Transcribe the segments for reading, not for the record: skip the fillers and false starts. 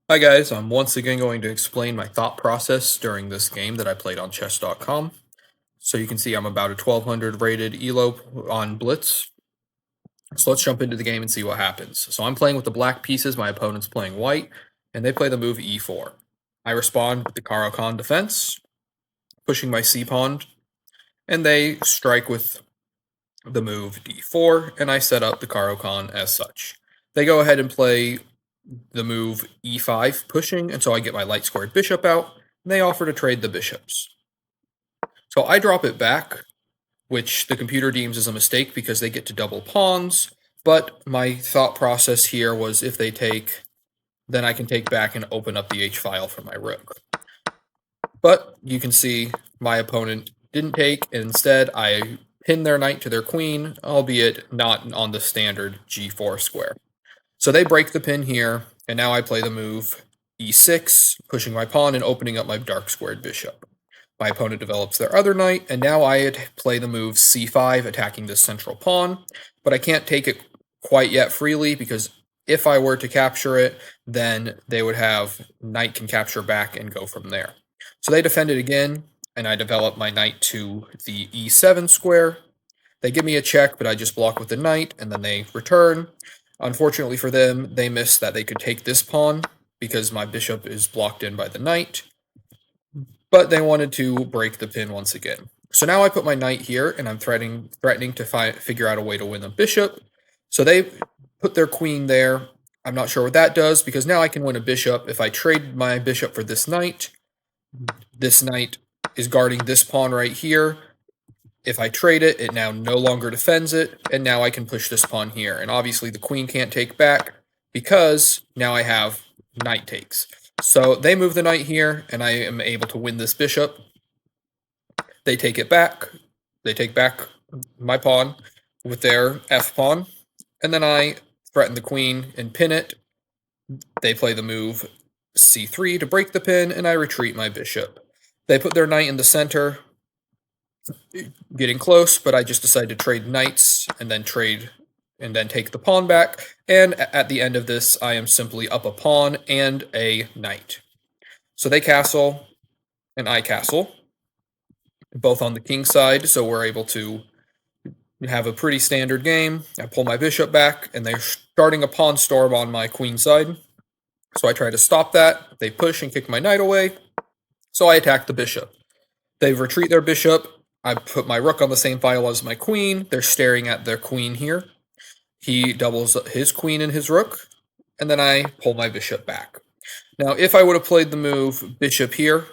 Hi guys, I'm once again going to explain my thought process during this game that I played on chess.com. So you can see I'm about a 1200 rated elo on blitz. So let's jump into the game and see what happens. So I'm playing with the black pieces, my opponent's playing white, and they play the move e4. I respond with the Caro-Kann defense, pushing my c-pawn, and they strike with the move d4, and I set up the Caro-Kann as such. They go ahead and play the move e5 pushing, and so I get my light squared bishop out, and they offer to trade the bishops. So I drop it back, which the computer deems as a mistake because they get to double pawns, but my thought process here was if they take, then I can take back and open up the h file for my rook. But you can see my opponent didn't take, and instead I pinned their knight to their queen, albeit not on the standard g4 square. So they break the pin here, and now I play the move e6, pushing my pawn and opening up my dark squared bishop. My opponent develops their other knight, and now I play the move c5, attacking this central pawn, but I can't take it quite yet freely because if I were to capture it, then they would have knight can capture back and go from there. So they defend it again, and I develop my knight to the e7 square. They give me a check, but I just block with the knight, and then they return. Unfortunately for them, they miss that they could take this pawn because my bishop is blocked in by the knight. But they wanted to break the pin once again. So now I put my knight here, and I'm threatening to figure out a way to win the bishop. So they put their queen there. I'm not sure what that does because now I can win a bishop. If I trade my bishop for this knight is guarding this pawn right here. If I trade it, it now no longer defends it, and now I can push this pawn here. And obviously the queen can't take back because now I have knight takes. So they move the knight here, and I am able to win this bishop. They take it back. They take back my pawn with their f-pawn, and then I threaten the queen and pin it. They play the move c3 to break the pin, and I retreat my bishop. They put their knight in the center, getting close, but I just decided to trade knights and then take the pawn back. And at the end of this, I am simply up a pawn and a knight. So they castle and I castle, both on the king side. So we're able to have a pretty standard game. I pull my bishop back, and they're starting a pawn storm on my queen side. So I try to stop that. They push and kick my knight away. So I attack the bishop. They retreat their bishop. I put my rook on the same file as my queen. They're staring at their queen here. He doubles his queen and his rook, and then I pull my bishop back. Now, if I would have played the move bishop here,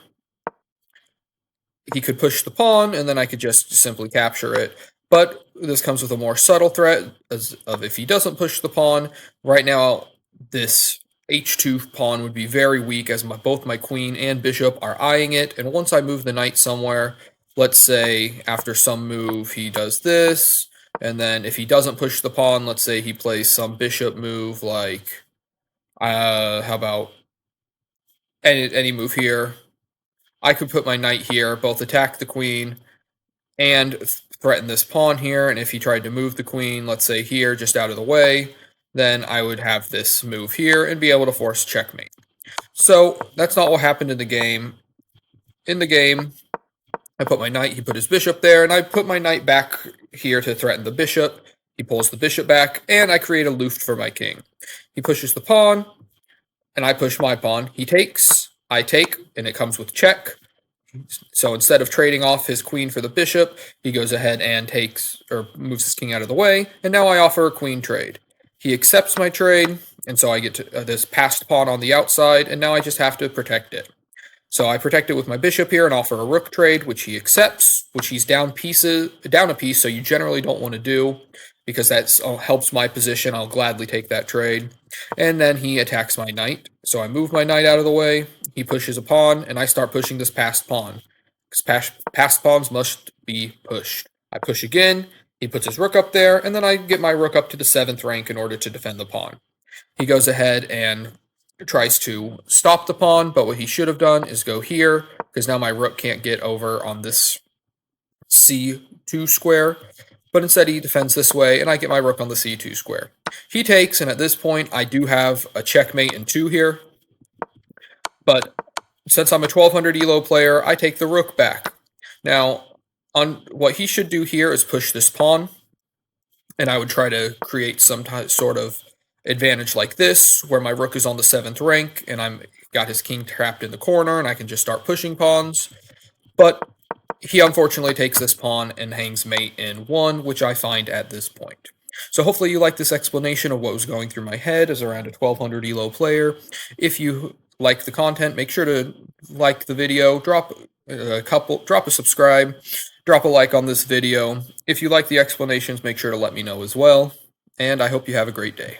he could push the pawn, and then I could just simply capture it. But this comes with a more subtle threat of if he doesn't push the pawn. Right now, this h2 pawn would be very weak as both my queen and bishop are eyeing it. And once I move the knight somewhere, let's say after some move he does this, and then if he doesn't push the pawn, let's say he plays some bishop move like, how about any move here, I could put my knight here, both attack the queen and threaten this pawn here, and if he tried to move the queen, let's say here, just out of the way, then I would have this move here and be able to force checkmate. So that's not what happened in the game. In the game, I put my knight, he put his bishop there, and I put my knight back here to threaten the bishop. He pulls the bishop back, and I create a luft for my king. He pushes the pawn, and I push my pawn. He takes, I take, and it comes with check. So instead of trading off his queen for the bishop, he goes ahead and takes or moves his king out of the way, and now I offer a queen trade. He accepts my trade, and so I get to, this passed pawn on the outside, and now I just have to protect it. So I protect it with my bishop here and offer a rook trade, which he accepts, which he's down a piece, so you generally don't want to do because that helps my position. I'll gladly take that trade. And then he attacks my knight. So I move my knight out of the way. He pushes a pawn, and I start pushing this passed pawn because passed pawns must be pushed. I push again. He puts his rook up there, and then I get my rook up to the 7th rank in order to defend the pawn. He goes ahead and tries to stop the pawn, but what he should have done is go here, because now my rook can't get over on this c2 square, but instead he defends this way, and I get my rook on the c2 square. He takes, and at this point, I do have a checkmate in 2 here. But since I'm a 1200 elo player, I take the rook back. Now, on what he should do here is push this pawn, and I would try to create some sort of advantage like this, where my rook is on the 7th rank, and I'm got his king trapped in the corner, and I can just start pushing pawns. But he unfortunately takes this pawn and hangs mate in 1, which I find at this point. So hopefully you like this explanation of what was going through my head as around a 1200 elo player. If you like the content, make sure to like the video, drop a subscribe, drop a like on this video. If you like the explanations, make sure to let me know as well. And I hope you have a great day.